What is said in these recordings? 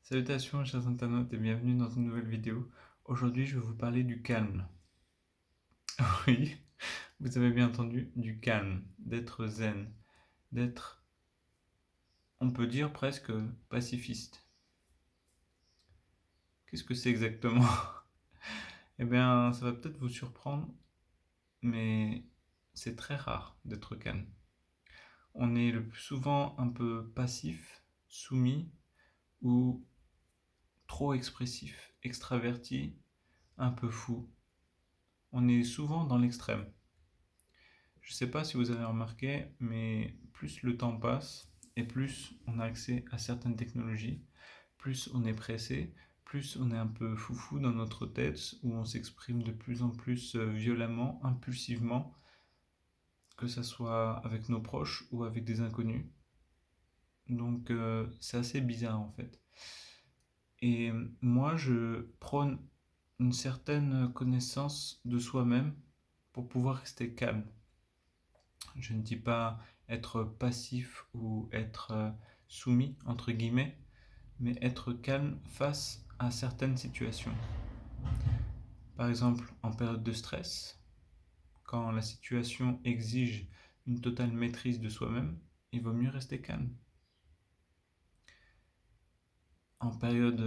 Salutations chers internautes et bienvenue dans une nouvelle vidéo. Aujourd'hui je vais vous parler du calme. Oui, vous avez bien entendu, du calme, d'être zen, d'être, on peut dire presque pacifiste. Qu'est-ce que c'est exactement? Eh bien ça va peut-être vous surprendre, mais c'est très rare d'être calme. On est le plus souvent un peu passif, soumis ou trop expressif, extraverti, un peu fou. On est souvent dans l'extrême. Je ne sais pas si vous avez remarqué, mais plus le temps passe et plus on a accès à certaines technologies, plus on est pressé, plus on est un peu foufou dans notre tête, où on s'exprime de plus en plus violemment, impulsivement, que ce soit avec nos proches ou avec des inconnus. Donc c'est assez bizarre en fait. Et moi je prône une certaine connaissance de soi-même pour pouvoir rester calme. Je ne dis pas être passif ou être soumis, entre guillemets, mais être calme face à certaines situations. Par exemple, en période de stress, quand la situation exige une totale maîtrise de soi-même, il vaut mieux rester calme. En période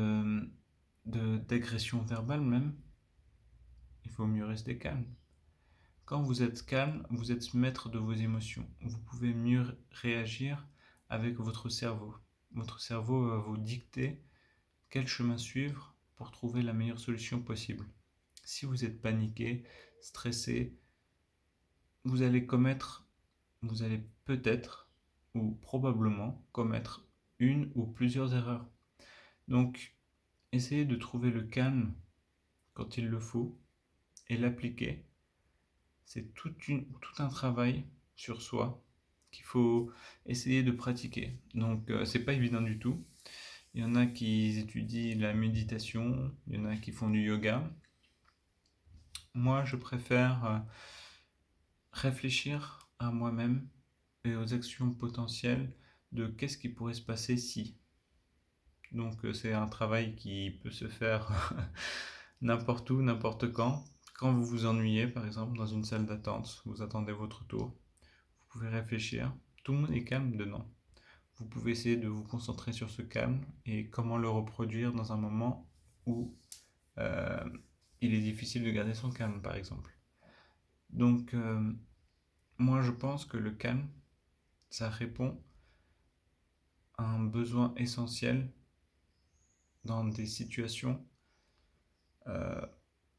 d'agression verbale même, il faut mieux rester calme. Quand vous êtes calme, vous êtes maître de vos émotions. Vous pouvez mieux réagir avec votre cerveau. Votre cerveau va vous dicter quel chemin suivre pour trouver la meilleure solution possible. Si vous êtes paniqué, stressé, vous allez peut-être ou probablement commettre une ou plusieurs erreurs. Donc, essayez de trouver le calme quand il le faut et l'appliquer. C'est tout un travail sur soi qu'il faut essayer de pratiquer. Donc, c'est pas évident du tout. Il y en a qui étudient la méditation, il y en a qui font du yoga. Moi, je préfère réfléchir à moi-même et aux actions potentielles de qu'est-ce qui pourrait se passer si. Donc, c'est un travail qui peut se faire n'importe où, n'importe quand. Quand vous vous ennuyez, par exemple, dans une salle d'attente, vous attendez votre tour, vous pouvez réfléchir. Tout le monde est calme dedans. Vous pouvez essayer de vous concentrer sur ce calme et comment le reproduire dans un moment où euh, il est difficile de garder son calme, par exemple. Donc, moi, je pense que le calme, ça répond à un besoin essentiel dans des situations euh,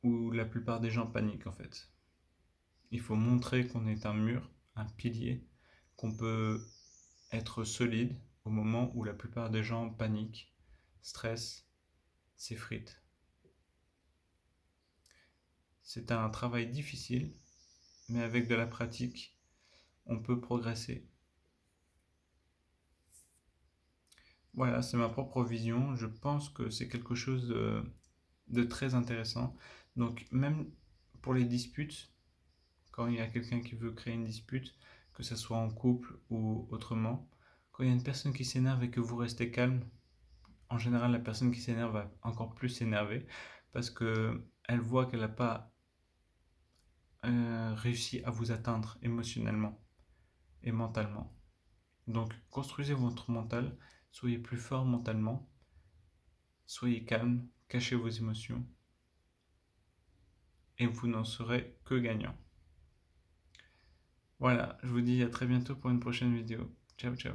où la plupart des gens paniquent, en fait. Il faut montrer qu'on est un mur, un pilier, qu'on peut être solide au moment où la plupart des gens paniquent, stressent, s'effritent. C'est un travail difficile, mais avec de la pratique, on peut progresser. Voilà, c'est ma propre vision. Je pense que c'est quelque chose de très intéressant. Donc, même pour les disputes, quand il y a quelqu'un qui veut créer une dispute, que ce soit en couple ou autrement, quand il y a une personne qui s'énerve et que vous restez calme, en général, la personne qui s'énerve va encore plus s'énerver parce qu'elle voit qu'elle n'a pas réussi à vous atteindre émotionnellement et mentalement. Donc, construisez votre mental, soyez plus fort mentalement, soyez calme, cachez vos émotions et vous n'en serez que gagnant. Voilà, je vous dis à très bientôt pour une prochaine vidéo. Ciao ciao.